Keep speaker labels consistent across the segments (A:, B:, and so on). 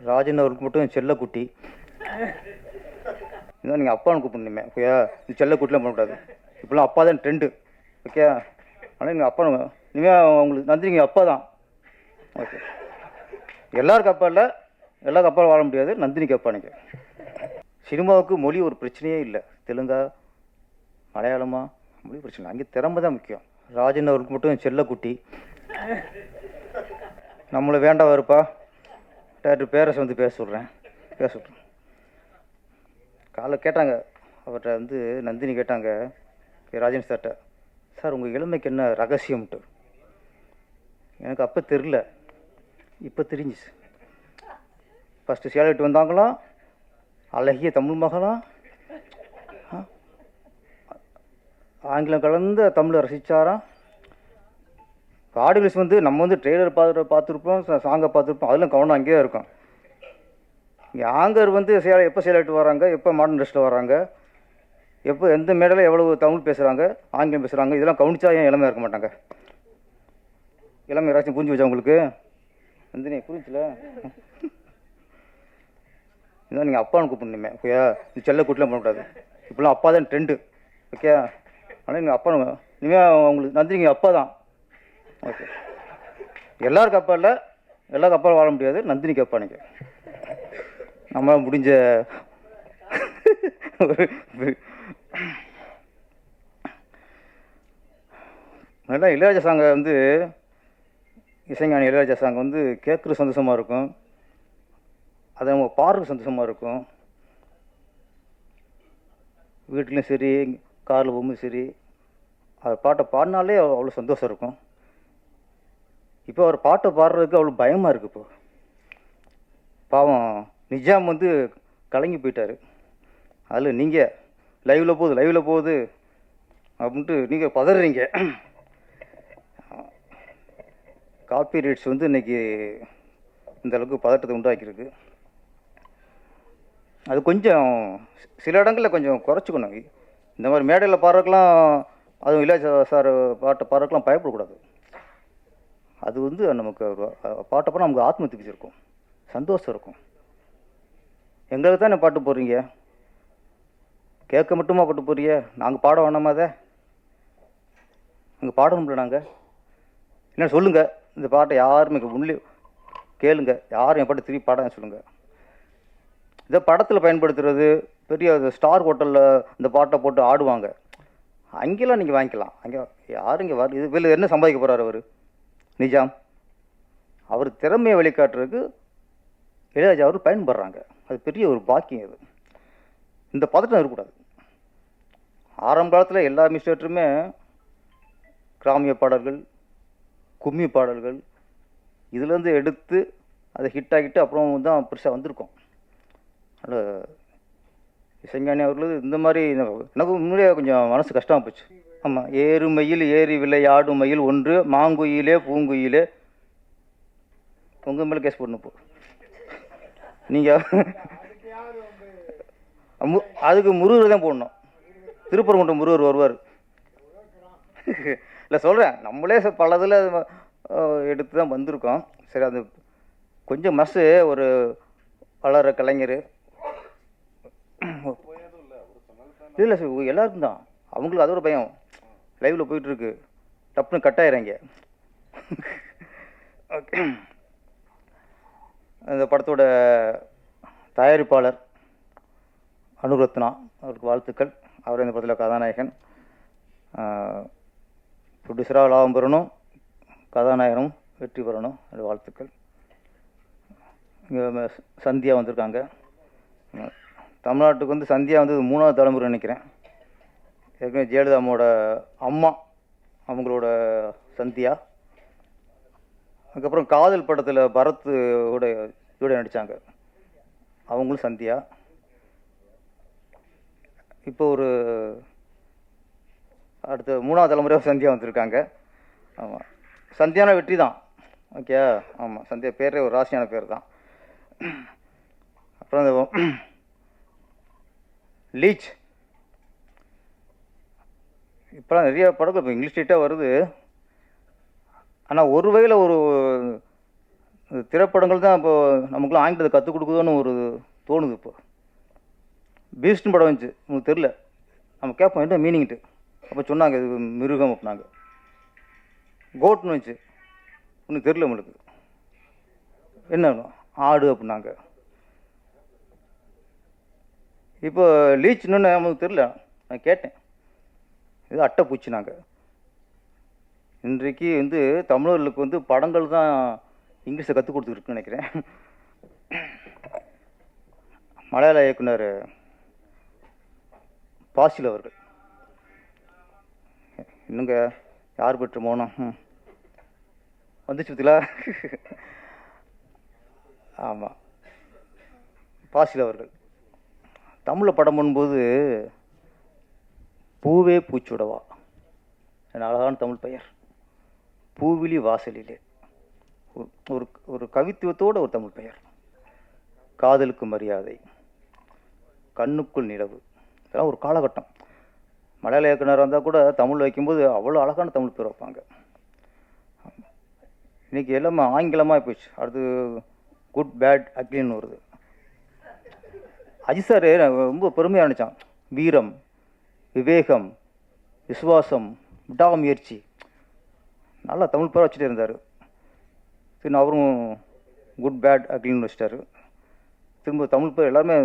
A: ராஜன் அவருக்கு மட்டும் செல்லக்குட்டி. இதான் நீங்கள் அப்பான்னு கூப்பிடணுமே. ஓகே, இது செல்லக்குட்டிலாம் பண்ணக்கூடாது. இப்போலாம் அப்பா தான் ட்ரெண்டு. ஓகே, ஆனால் நீங்கள் அப்பா, இனிமேல் உங்களுக்கு நந்தினிங்க அப்பா தான். ஓகே, எல்லாருக்கும் அப்பா இல்லை, எல்லாருக்கும் அப்பா வாழ முடியாது. நந்தினிக்கு அப்பா. நீங்கள் சினிமாவுக்கு மொழி ஒரு பிரச்சனையே இல்லை. தெலுங்கா மலையாளமா மொழி பிரச்சனை, அங்கே திறமை தான் முக்கியம். ராஜன் அவருக்கு மட்டும் செல்லக்குட்டி. நம்மளை வேண்டாம் வருப்பா. டேரக்டர் பேரஸ் வந்து பேச சொல்கிறேன். காலைல கேட்டாங்க அவர்கிட்ட வந்து, நந்தினி கேட்டாங்க ராஜன் சார்கிட்ட, சார் உங்கள் இளமைக்கு என்ன ரகசியம்ட்டு. எனக்கு அப்போ தெரில, இப்போ தெரிஞ்சிச்சு. ஃபஸ்ட்டு சேலட்டு வந்தாங்களாம், அழகிய தமிழ் மகளாம், ஆங்கிலம் கலந்த தமிழை ரசித்தாராம். ஆடியன்ஸ் வந்து நம்ம வந்து ட்ரெய்லர் பார்த்துருப்போம், சாங்கை பார்த்துருப்போம், அதெல்லாம் கவனம் அங்கேயே இருக்கும். இங்கே ஆங்கர் வந்து எப்போ சேலட்டு வராங்க, எப்போ மாடர்ன் ட்ரெஸ்ட்டில் வராங்க, எப்போ எந்த மேடையில் எவ்வளவு தமிழ் பேசுகிறாங்க, ஆங்கிலம் பேசுகிறாங்க, இதெல்லாம் கவனிச்சா ஏன் இளமையாக இருக்க மாட்டாங்க? இளமை ராசியம் புரிஞ்சு வச்சா உங்களுக்கு? நந்தினி புரிஞ்சுல? இதான் நீங்கள் அப்பான்னு கூப்பிடணுமே. ஓகே, இது செல்லக்குட்டிலாம் பண்ணக்கூடாது. இப்போலாம் அப்பா தான் ட்ரெண்டு. ஓகே, ஆனால் நீங்கள் அப்பா, இனிமேல் உங்களுக்கு நந்தினிங்க அப்பா தான். ஓகே, எல்லாருக்கும் அப்பா இல்லை, எல்லாருக்கும் அப்பா வாழ முடியாது. நந்தினிக்கு அப்பா. நீங்கள் நம்மளால் முடிஞ்ச நல்லா இளையராஜா சாங்கை வந்து, இசைஞானி இளையராஜா சாங் வந்து கேட்குற சந்தோஷமாக இருக்கும், அதை நம்ம பாடுறது சந்தோஷமாக இருக்கும். வீட்லேயும் சரி, காரில் போகும்போது சரி, அவர் பாட்டை பாடினாலே அவ்வளோ சந்தோஷம் இருக்கும். இப்போ அவர் பாட்டை பாடுறதுக்கு அவ்வளோ பயமாக இருக்குது. இப்போ பாவம் நிஜாம் வந்து கலங்கி போயிட்டார். அதில் நீங்கள் லைவில் போகுது அப்படின்ட்டு நீங்கள் பதறீங்க. காப்பி ரைட்ஸ் வந்து இன்றைக்கி இந்த அளவுக்கு பதட்டத்தை உண்டாக்கியிருக்கு. அது கொஞ்சம் சில இடங்களில் கொஞ்சம் குறைச்சிக்கணும். இந்த மாதிரி மேடையில் பாடுறதுக்கெலாம், அதுவும் இளையராஜா சார் பாட்டை பாடுறதுக்கெலாம் பயப்படக்கூடாது. அது வந்து நமக்கு பாட்டை பாட நமக்கு ஆத்ம திருப்தி இருக்கும், சந்தோஷம் இருக்கும். எங்களுக்கு தான் பாட்டு போடுறீங்க, கேட்க மட்டுமா பாட்டு போடுறீங்க? நாங்கள் பாட வேணாமா? அதை நாங்கள் பாடணும்ல. நாங்கள் என்ன சொல்லுங்கள், இந்த பாட்டை யாருமே உள்ளே கேளுங்க, யாரும் என் பாட்டு திருப்பி பாட சொல்லுங்கள். இதை படத்தில் பயன்படுத்துறது, பெரிய ஸ்டார் ஹோட்டலில் இந்த பாட்டை போட்டு ஆடுவாங்க, அங்கெல்லாம் நீங்கள் வாங்கிக்கலாம். அங்கே யாரும் இங்கே வர, இது வெளியில் என்ன சம்பாதிக்க போகிறார் அவர் நிஜாம்? அவர் திறமையை வெளிக்காட்டுறதுக்கு இளையராஜா அவர் பயன்படுறாங்க. அது பெரிய ஒரு பாக்கியம். இது இந்த பதட்டம் இருக்கக்கூடாது. ஆரம்ப காலத்தில் எல்லா மிஸ்டேட்டருமே கிராமிய பாடல்கள், கும்மி பாடல்கள், இதுலேருந்து எடுத்து அதை ஹிட் ஆகிட்டு அப்புறம் தான் பெருசாக வந்திருக்கோம். அதில் இசைஞானி அவர்கள் இந்த மாதிரி எனக்கு முன்னாடியே கொஞ்சம் மனசு கஷ்டமாக போச்சு. ஆமாம், ஏறு மயில் ஏறி விளையாடும் மயில் ஒன்று, மாங்குயிலே பூங்குயிலே. உங்கள் மேலே கேஸ் போடணும். இப்போ நீங்கள் அதுக்கு முருகர் தான் போடணும். திருப்பரங்குன்றம் முருகர் வருவார். இல்லை சொல்கிறேன், நம்மளே பலதில் எடுத்து தான் வந்திருக்கோம். சரி, அது கொஞ்சம் மனசு ஒரு வளர கலைஞர் இல்லை சார், எல்லாருக்கும் தான். அவங்களுக்கு அது ஒரு பயம். லைவில் போயிட்டுருக்கு, டப்புன்னு கட் ஆயிடுறாங்க. ஓகே, இந்த படத்தோட தயாரிப்பாளர் அனுரத்னா அவருக்கு வாழ்த்துக்கள். அவர் இந்த படத்தில் கதாநாயகன். ப்ரொடியூசராக லாபம் பெறணும், கதாநாயகனும் வெற்றி பெறணும், அது வாழ்த்துக்கள். இங்கே சந்தியா வந்திருக்காங்க. தமிழ்நாட்டுக்கு வந்து சந்தியா வந்து 3வது தலைமுறை நினைக்கிறேன். ஏற்கனவே ஜெயலலிதாவோட அம்மா, அவங்களோட சந்தியா. அதுக்கப்புறம் காதல் படத்தில் பரத் கூட நடித்தாங்க, அவங்களும் சந்தியா. இப்போ ஒரு அடுத்த 3வது தலைமுறையாக சந்தியா வந்திருக்காங்க. ஆமாம், சந்தியான வெற்றி தான். ஓகே, ஆமாம், சந்தியா பேரே ஒரு ராசியான பேர் தான். அப்புறம் இந்த லீச், இப்போலாம் நிறைய படங்கள் இப்போ இங்கிலீஷ் ஸ்டேட்டாக வருது. ஆனால் ஒரு வகையில் ஒரு திரைப்படங்கள் தான் இப்போ நமக்குலாம் ஆங்கிலத்தை கற்றுக் கொடுக்குதோன்னு ஒரு தோணுது. இப்போ பீஸ்ட்னு படம் வந்துச்சு, உங்களுக்கு தெரில, நம்ம கேட்போம் என்ன மீனிங்ட்டு. அப்போ சொன்னாங்க இது மிருகம் அப்படின்னாங்க. கோட்னு வந்துச்சு, ஒன்றும் தெரில உங்களுக்கு, என்ன ஆடு அப்படின்னாங்க. இப்போ லீச்னு நமக்கு தெரில, நான் கேட்டேன், இது அட்டை பூச்சினாங்க. இன்றைக்கு வந்து தமிழர்களுக்கு வந்து படங்கள் தான் இங்கிலீஷை கற்றுக் கொடுத்துருக்குன்னு நினைக்கிறேன். மலையாள இயக்குனர் பாசில் அவர்கள், இன்னுங்க யார் பெற்று மௌனம் வந்துச்சு பத்திலா. ஆமாம், பாசில் அவர்கள் தமிழில் படம் பண்ணும்போது பூவே பூச்சுடவா, என் அழகான தமிழ் பெயர், பூவிழி வாசலிலே, ஒரு ஒரு கவித்துவத்தோட ஒரு தமிழ் பெயர், காதலுக்கு மரியாதை, கண்ணுக்குள் நிலவு, இதெல்லாம் ஒரு காலகட்டம். மலையாள இயக்குனர் வந்தால் கூட தமிழ் வைக்கும்போது அவ்வளோ அழகான தமிழ் பேர் வைப்பாங்க. இன்றைக்கி எல்லாமே ஆங்கிலமாக போயிடுச்சு. அடுத்து குட் பேட் அக்லின்னு வருது. அஜித் சார் ரொம்ப பெருமையாக நினச்சான், வீரம், விவேகம், விசுவாசம், விடாமுயற்சி, நல்லா தமிழ் பேர் வச்சுட்டே இருந்தார். சரி, அவரும் குட் பேட் அக்லின்னு வச்சிட்டாரு. திரும்ப தமிழ் பேர் எல்லாருமே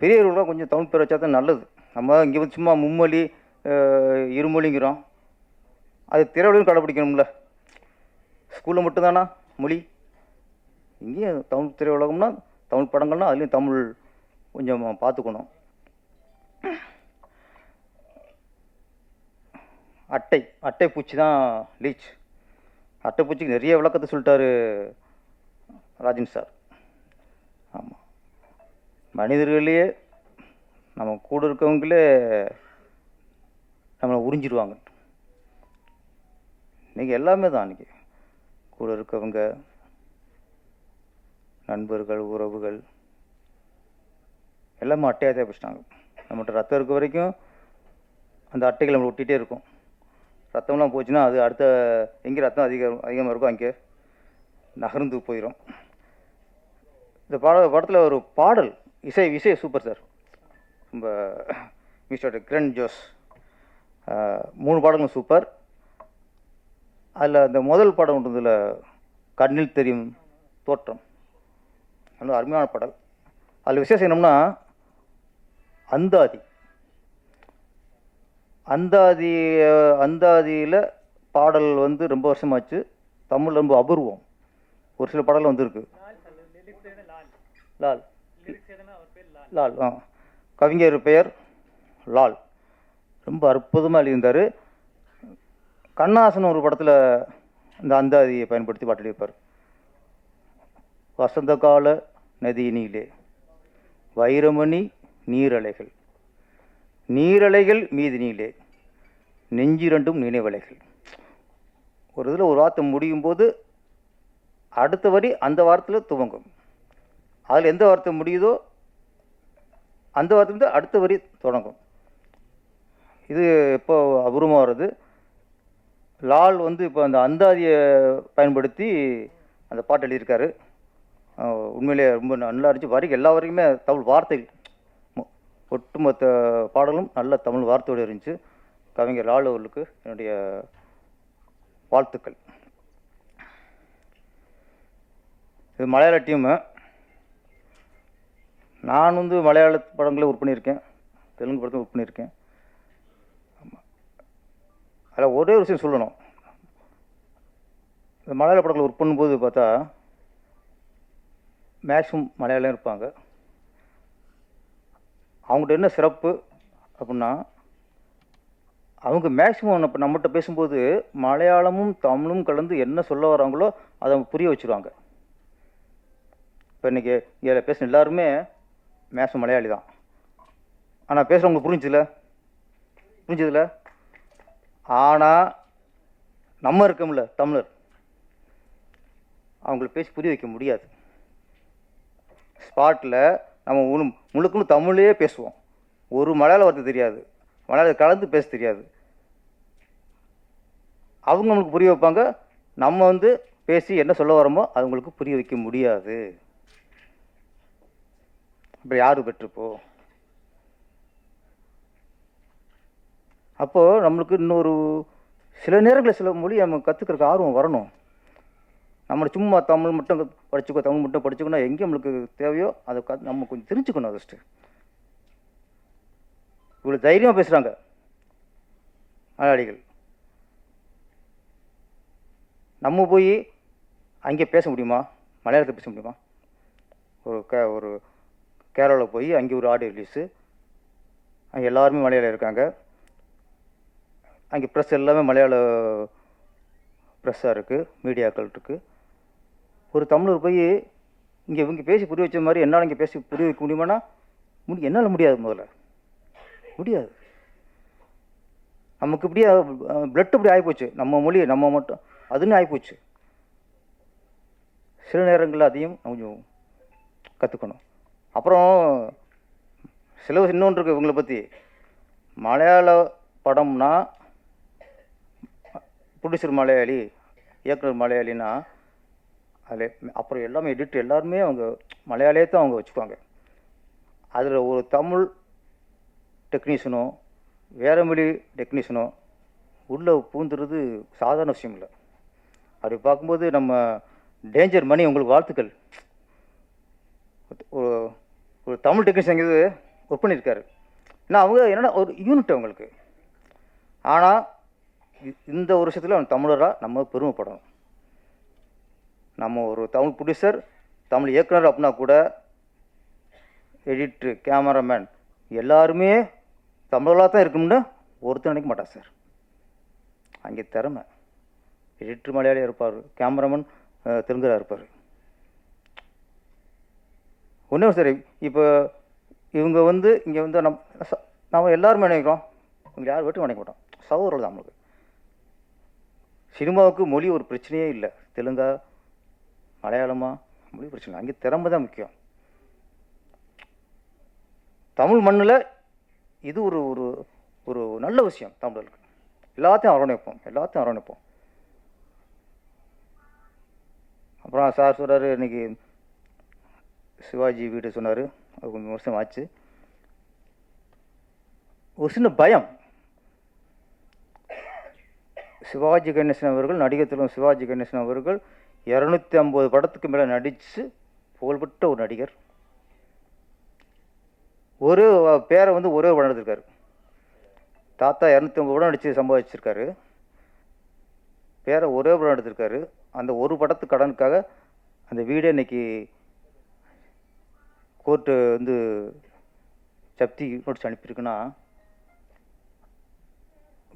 A: பெரியவர்களாக கொஞ்சம் தமிழ் பேர் வச்சா தான் நல்லது. நம்ம இங்கே வந்து சும்மா மும்மொழி இருமொழிங்கிறோம், அது திரையுலகம் கடைப்பிடிக்கணும்ல. ஸ்கூலில் மட்டும்தானா மொழி, இங்கேயும் தமிழ் திரையுலகம்னா தமிழ் படங்கள்னால் அதுலேயும் தமிழ் கொஞ்சம் பார்த்துக்கணும். அட்டை பூச்சி தான் லீச். அட்டை பூச்சிக்கு நிறைய விளக்கத்தை சொல்லிட்டாரு ராஜன் சார். ஆமாம், மனிதர்களே நம்ம கூட இருக்கவங்களே நம்மளை உறிஞ்சிடுவாங்க. இன்றைக்கி எல்லாமே தான், இன்றைக்கி கூட இருக்கவங்க, நண்பர்கள், உறவுகள் எல்லாமே அட்டையாக தான் பேசிட்டாங்க. நம்மகிட்ட ரத்தம் இருக்க வரைக்கும் அந்த அட்டைகள் நம்மளை ஒட்டிகிட்டே இருக்கும். ரத்தம்லாம் போச்சுன்னா அது அடுத்த எங்கே ரத்தம் அதிகமாக இருக்கும் அங்கே நகர்ந்து போயிடும். இந்த படத்தில் ஒரு பாடல், இசை சூப்பர் சார், ரொம்ப மிஸ்டர் கிரண் ஜோஸ், 3 பாடங்களும் சூப்பர். அதில் அந்த முதல் படம் ஒன்றுதில் கண்ணில் தெரியும் தோற்றம், நல்ல அருமையான பாடல். அதில் விசேஷம் என்னம்னா அந்தாதியில் பாடல் வந்து ரொம்ப வருஷமாச்சு. தமிழ் ரொம்ப அபூர்வம். ஒரு சில பாடல் வந்துருக்கு. லால் கவிஞர் பெயர் லால், ரொம்ப அற்புதமாக எழுதியிருந்தார். கண்ணாசன் ஒரு படத்தில் இந்த அந்தாதியை பயன்படுத்தி பாட்டு எழுதியிருப்பார். வசந்த கால நதியினிலே வைரமணி நீரலைகள், நீரலைகள் மீதினிலே நெஞ்சிரண்டும் நினைவலைகள். ஒரு இதில் ஒரு வார்த்தை முடியும் போது அடுத்த வரி அந்த வார்த்தையில் துவங்கும். அதில் எந்த வார்த்தை முடியுதோ அந்த வார்த்தையிலிருந்து அடுத்த வரி தொடங்கும். இது இப்போ அபூர்வமாக வருது. லால் வந்து இப்போ அந்த அந்தாதியை பயன்படுத்தி அந்த பாட்டு எழுதியிருக்காரு. உண்மையிலே ரொம்ப நல்லா இருந்துச்சு. வரைக்கும் எல்லா வரைக்குமே தமிழ் வார்த்தைகள், ஒட்டுமொத்த பாடலும் நல்ல தமிழ் வார்த்தையோடு இருந்துச்சு. கவிஞர் லால் அவர்களுக்கு என்னுடைய வாழ்த்துக்கள். இது மலையாள டீமு. நான் வந்து மலையாள படங்களே ஒர்க் பண்ணியிருக்கேன், தெலுங்கு படத்தை ஒர்க் பண்ணியிருக்கேன். ஆமாம், அதில் ஒரே ஒரு விஷயம் சொல்லணும். இந்த மலையாள படங்களை ஒர்க் பண்ணும்போது பார்த்தா மேக்ஸிமம் மலையாளம் இருப்பாங்க. அவங்கள்ட்ட என்ன சிறப்பு அப்படின்னா, அவங்க மேக்ஸிமம் இப்போ நம்மகிட்ட பேசும்போது மலையாளமும் தமிழும் கலந்து என்ன சொல்ல வராங்களோ அதை புரிய வச்சுருவாங்க. இப்போ இன்றைக்கி இதில் பேசுன எல்லாருமே மேக்ஸிமம் மலையாளி தான். ஆனால் பேசுகிறவங்க புரிஞ்சதில்ல. ஆனால் நம்ம இருக்கோம்ல தமிழர், அவங்களுக்கு பேசி புரிய வைக்க முடியாது. ஸ்பாட்டில் நம்ம முழுக்கணும் தமிழே பேசுவோம், ஒரு மலையாள வார்த்தை தெரியாது, மலையாளம் கலந்து பேச தெரியாது. அவங்க நம்மளுக்கு புரிய வைப்பாங்க, நம்ம வந்து பேசி என்ன சொல்ல வரோமோ அது உங்களுக்கு புரிய வைக்க முடியாது. இப்போ யார் பெற்றுப்போ? அப்போது நம்மளுக்கு இன்னொரு சில நேரங்களில் சில மொழி நம்ம கற்றுக்கிறதுக்கு ஆர்வம் வரணும். நம்மளை சும்மா தமிழ் மட்டும் படிச்சுக்கோ, தமிழ் மட்டும் படிச்சுக்கணும் எங்கே நம்மளுக்கு தேவையோ அதை நம்ம கொஞ்சம் தெரிஞ்சுக்கணும். ஃபஸ்ட்டு இவ்வளோ தைரியமாக பேசுகிறாங்க மலையாளிகள். நம்ம போய் அங்கே பேச முடியுமா? மலையாளத்தை பேச முடியுமா? ஒரு கேரளாவில் போய் அங்கே ஒரு ஆடியோ ரிலீஸு, அங்கே எல்லாருமே மலையாளம் இருக்காங்க, அங்கே ப்ரெஸ் எல்லாமே மலையாள ப்ரெஸ்ஸாக இருக்குது, மீடியாக்கள் இருக்குது. ஒரு தமிழர் போய் இங்கே பேசி புரிய வச்ச மாதிரி என்னால் இங்கே பேசி புரிய வைக்க முடியுமானா என்னால் முடியாது. முதல்ல முடியாது. நமக்கு இப்படியே பிளட் இப்படி ஆகிப்போச்சு. நம்ம மொழி நம்ம மட்டும் அதுன்னு ஆகிப்போச்சு. சில நேரங்களில் அதையும் கொஞ்சம் கற்றுக்கணும். அப்புறம் சில இன்னொன்று இருக்குது இவங்களை பற்றி. மலையாள படம்னா ப்ரொடியூசர் மலையாளி, இயக்குனர் மலையாளின்னா அதில் அப்புறம் எல்லாமே எடிட் எல்லாருமே அவங்க மலையாளியே தான் அவங்க வச்சுக்குவாங்க. அதில் ஒரு தமிழ் டெக்னீஷியனோ வேறு மொழி டெக்னீஷியனோ உள்ளே பூந்துறது சாதாரண விஷயம் இல்லை. அப்படி பார்க்கும்போது நம்ம டேஞ்சர் மணி உங்களுக்கு வாழ்த்துக்கள். ஒரு ஒரு தமிழ் டெக்னீஷியன் இது ஒர்க் பண்ணியிருக்காரு. ஏன்னா அவங்க என்னென்னா ஒரு யூனிட் அவங்களுக்கு. ஆனால் இந்த ஒரு விஷயத்தில் அவன் தமிழராக நம்ம பெருமைப்படணும். நம்ம ஒரு தமிழ் ப்ரொடியூசர், தமிழ் இயக்குனர் அப்படின்னா கூட எடிட்ரு, கேமராமேன் எல்லாருமே தமிழராக தான் இருக்கணும்னு ஒருத்தர் நினைக்க மாட்டார் சார். அங்கே திறமை எடிட்ரு மலையாளியாக இருப்பார், கேமராமேன் தெலுங்கராக இருப்பார். ஒன்றே சரி, இப்போ இவங்க இங்கே நம்ம எல்லாருமே நினைக்கிறோம், இவங்க யார் வீட்டும் நினைக்க மாட்டோம், சகோதரர்கள் தான் நம்மளுக்கு. சினிமாவுக்கு மொழி ஒரு பிரச்சனையே இல்லை. தெலுங்கா மலையாளமா மொழி பிரச்சனை, அங்கே திறமை தான் முக்கியம். தமிழ் மண்ணில் இது ஒரு ஒரு ஒரு நல்ல விஷயம். தமிழர்களுக்கு எல்லாத்தையும் அரவணைப்போம். அப்புறம் சார் சொல்கிறாரு, இன்றைக்கி சிவாஜி வீடு சொன்னார், அது கொஞ்சம் வருஷம் ஆச்சு. ஒரு சின்ன பயம். சிவாஜி கணேசன் அவர்கள், நடிகர் திலகம் சிவாஜி கணேசன் அவர்கள் 250 படத்துக்கு மேலே நடித்து புகழ்பெற்ற ஒரு நடிகர். ஒரு பேரை ஒரே படம் எடுத்திருக்காரு. தாத்தா 250 படம் நடித்து சம்பாதிச்சிருக்காரு. பேரை ஒரே படம் எடுத்திருக்காரு. அந்த ஒரு படத்து கடனுக்காக அந்த வீடே இன்னைக்கு கோர்ட்டு ஜப்தி நோட்டீஸ் அனுப்பியிருக்குன்னா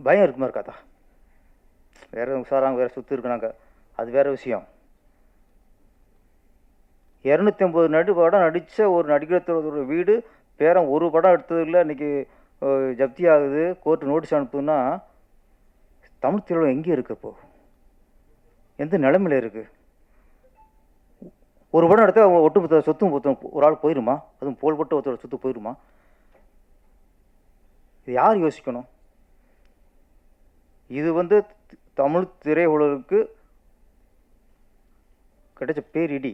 A: பயம் இருக்குமா இருக்காதா? வேறு உஷாராங்க, வேறு சுற்றி இருக்குனாங்க, அது வேறு விஷயம். 250 படம் நடித்த ஒரு நடிகர் வீடு பேரன் ஒரு படம் எடுத்ததில் இன்றைக்கி ஜப்தி ஆகுது, கோர்ட்டு நோட்டீஸ் அனுப்புதுன்னா தமிழ் திரையுலகம் எங்கே இருக்குது? இப்போது எந்த நிலைமையில் இருக்குது? ஒரு படம் எடுத்தால் ஒட்டுமொத்த சொத்தும் ஒரு ஆள் போயிடுமா? அதுவும் போல்பட்ட ஒருத்தரோட சொத்து போயிடுமா? இது யார் யோசிக்கணும்? இது தமிழ் திரையுலகுக்கு கிடைச்ச பேரிடி.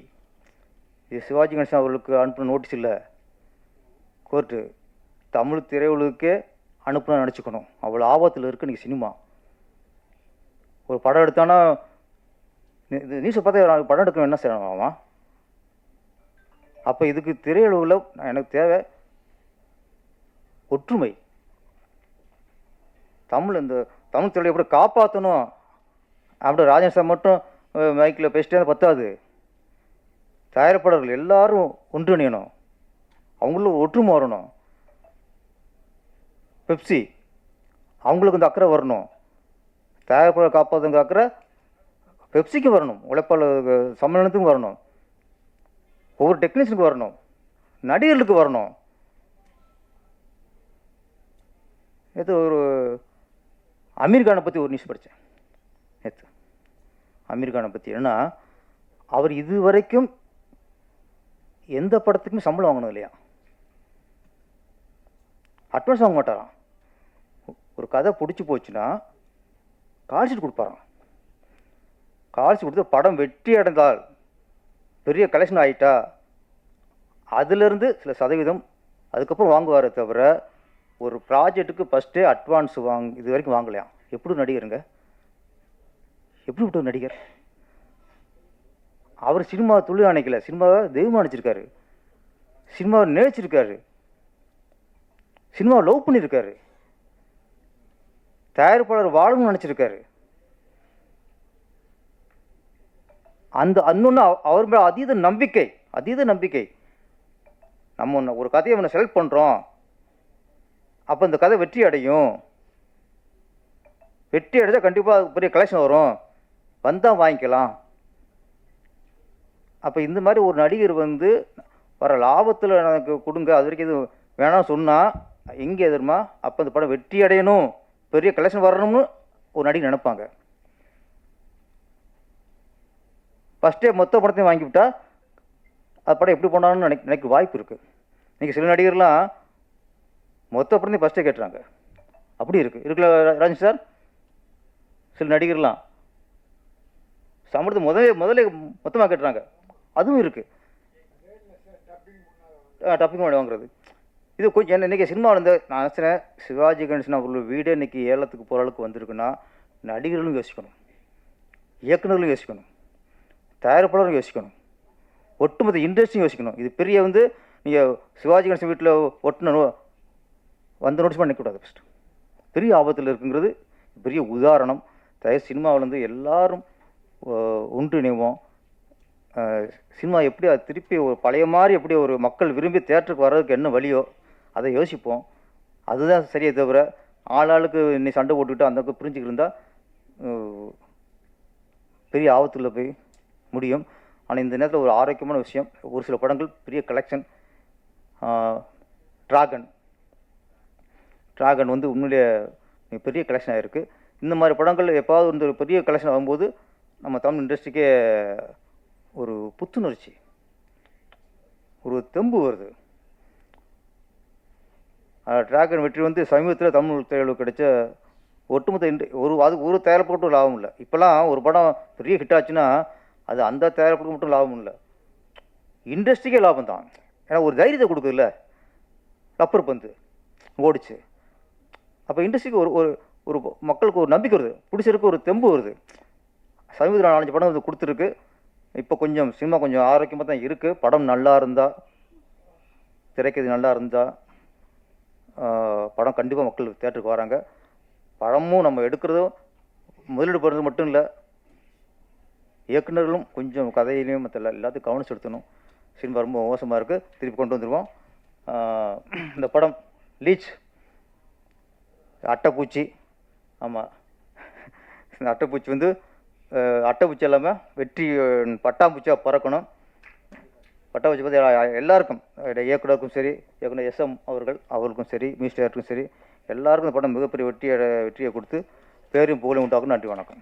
A: இது சிவாஜி கணேசன் அவர்களுக்கு அனுப்பின நோட்டீஸ் இல்லை, கோர்ட்டு தமிழ் திரையுலகுக்கே அனுப்புனா நினச்சிக்கணும். அவ்வளோ ஆபத்தில் இருக்குது இன்றைக்கி சினிமா. ஒரு படம் எடுத்தானா நியூஸை பார்த்தா படம் எடுக்க என்ன செய்யணுமா? அப்போ இதுக்கு திரையுலகில் எனக்கு தேவை ஒற்றுமை. தமிழ் திரையை எப்படி காப்பாற்றணும் அப்படி ராஜன் சார் மட்டும் மைக்கில் பேசிட்டே பத்தாது. தயாரிப்பாளர்கள் எல்லாரும் ஒன்றிணையணும், அவங்களும் ஒற்றுமை வரணும். பெப்சி அவங்களுக்கு இந்த அக்கறை வரணும். தயாரிப்பாளர் காப்பாற்றுங்கிற அக்கறை பெப்சிக்கு வரணும், உழைப்பாளர் சம்மேளனத்துக்கும் வரணும், ஒவ்வொரு டெக்னீஷியனுக்கு வரணும், நடிகர்களுக்கு வரணும். நேற்று ஒரு அமீர் கானை பற்றி ஒரு நியூஸ் படித்தேன். நேற்று அமீர் கானை பற்றி என்னன்னா, அவர் இது வரைக்கும் எந்த படத்துக்குமே சம்பளம் வாங்கணும் இல்லையா, அட்வான்ஸ் வாங்க மாட்டாராம். ஒரு கதை பிடிச்சி போச்சுன்னா கால்ஷீட் கொடுப்பாராம். காசு கொடுத்து படம் வெற்றி அடைந்தால் பெரிய கலெக்ஷன் ஆகிட்டா அதிலிருந்து சில சதவீதம் அதுக்கப்புறம் வாங்குவாரே தவிர ஒரு ப்ராஜெக்ட்டுக்கு ஃபஸ்ட்டே அட்வான்ஸ் இது வரைக்கும் வாங்கலையாம். எப்படி நடிகருங்க, எப்படி விட்டு நடிகர்? அவர் சினிமா தொழில் நினைக்கல, சினிமாவை தெய்வமாக நினச்சிருக்காரு, சினிமாவை நேசிச்சிருக்காரு, சினிமாவை லவ் பண்ணியிருக்காரு, தயாரிப்பாளர் வாழணும்னு நினச்சிருக்காரு. அன்னொன்று அவர் மேலே அதீத நம்பிக்கை. நம்ம ஒரு கதையை ஒன்று செலக்ட் பண்ணுறோம், அப்போ இந்த கதை வெற்றி அடையும், வெற்றி அடைஞ்சால் கண்டிப்பாக பெரிய கலெக்ஷன் வரும், வந்தால் வாங்கிக்கலாம். அப்போ இந்த மாதிரி ஒரு நடிகர் வர லாபத்தில் எனக்கு கொடுங்க, அது வரைக்கும் இது வேணாம் சொன்னால் எங்கே எதிர்மா அப்போ இந்த படம் வெற்றி அடையணும், பெரிய கலெக்ஷன் வரணும்னு ஒரு நடிகர் நினைப்பாங்க. ஃபஸ்ட்டே மொத்த படத்தையும் வாங்கிவிட்டா அது படம் எப்படி போனான்னு நினைக்க வாய்ப்பு இருக்குது. இன்றைக்கி சில நடிகர்லாம் மொத்த படத்தையும் ஃபஸ்ட்டே கேட்டுறாங்க, அப்படி இருக்குல்ல ராஜன் சார்? சில நடிகர்லாம் சம்பளத்தை முதல்ல மொத்தமாக கேட்டுறாங்க, அதுவும் இருக்குது. டப்பிங் பண்ணி வாங்குறது இது கொஞ்சம் இன்றைக்கி சினிமாவில் நான் நினச்சினேன் சிவாஜி கணேசன் அவர்கள் வீடே இன்றைக்கி ஏலத்துக்கு போகிற அளவுக்கு வந்திருக்குன்னா நடிகர்களும் யோசிக்கணும், இயக்குநர்களும் யோசிக்கணும், தயாரிப்பாளரும் யோசிக்கணும், ஒட்டுமொத்த இண்டஸ்ட்ரியும் யோசிக்கணும். இது பெரிய நீங்கள் சிவாஜி கணேசன் வீட்டில் ஒட்டணும் நோட்டீஸ் பண்ண நிற்கக்கூடாது. ஃபஸ்ட்டு பெரிய ஆபத்தில் இருக்குங்கிறது பெரிய உதாரணம். சினிமாவில் எல்லாரும் ஒன்றிணைவோம். சினிமா எப்படி அது திருப்பி ஒரு பழைய மாதிரி எப்படி ஒரு மக்கள் விரும்பி தேட்டருக்கு வர்றதுக்கு என்ன வழியோ அதை யோசிப்போம். அதுதான் சரியே தவிர ஆளாளுக்கு இன்னைக்கு சண்டை போட்டுக்கிட்டு அந்த பிரிஞ்சுக்கிட்டு இருந்தால் பெரிய ஆபத்தில் போய் முடியும். ஆனால் இந்த நேரத்தில் ஒரு ஆரோக்கியமான விஷயம், ஒரு சில படங்கள் பெரிய கலெக்ஷன். டிராகன் உண்மையிலே பெரிய கலெக்ஷன் ஆகிருக்கு. இந்த மாதிரி படங்கள் எப்பாவது ஒரு பெரிய கலெக்ஷன் ஆகும்போது நம்ம தமிழ் இண்டஸ்ட்ரிக்கே ஒரு புத்துணர்ச்சி, ஒரு தெம்பு வருது. டிராகன் வெற்றி சமீபத்தில் தமிழ் திரையுலகு கிடைச்ச ஒட்டுமொத்த ஒரு தயாரிப்புக்கும் லாபம் இல்லை. இப்போல்லாம் ஒரு படம் பெரிய ஹிட் ஆச்சுன்னா அது அந்த தயாரிப்புக்கு மட்டும் லாபம் இல்லை, இண்டஸ்ட்ரிக்கே லாபம் தான். ஏன்னா ஒரு தைரியத்தை கொடுக்குதுல்ல, ரப்பர் பந்து ஓடிச்சு. அப்போ இண்டஸ்ட்ரிக்கு ஒரு மக்களுக்கு ஒரு நம்பிக்கை வருது, பிடிச்சிருக்கு, ஒரு தெம்பு வருது. சமீபத்தில் 4-5 படம் கொடுத்துருக்கு. இப்போ கொஞ்சம் சினிமா கொஞ்சம் ஆரோக்கியமாக தான் இருக்குது. படம் நல்லா இருந்தால், திரைக்கதை நல்லா இருந்தால் படம் கண்டிப்பாக மக்கள் தேட்டருக்கு வராங்க. படமும் நம்ம எடுக்கிறதும் முதலீடு பண்ணுறது மட்டும் இல்லை, இயக்குநர்களும் கொஞ்சம் கதையிலையும் மற்ற எல்லாத்தையும் கவனம் செலுத்தணும். சினிமா ரொம்ப மோசமாக இருக்குது, திருப்பி கொண்டு வந்துடுவோம். இந்த படம் லீச் அட்டைப்பூச்சி, ஆமாம், இந்த அட்டைப்பூச்சி அட்டைப்பூச்சி இல்லாமல் வெற்றி பட்டாம்பூச்சியாக பறக்கணும். பட்டாம்பூச்சி பற்றி எல்லாருக்கும், இயக்குனருக்கும் சரி, இயக்குனர் SM அவர்களுக்கும் சரி, மியூசிக் டைரக்டருக்கும் சரி, எல்லாருக்கும் இந்த படம் மிகப்பெரிய வெற்றியை கொடுத்து பேரும் புகழையும் உண்டாக்கும். நன்றி, வணக்கம்.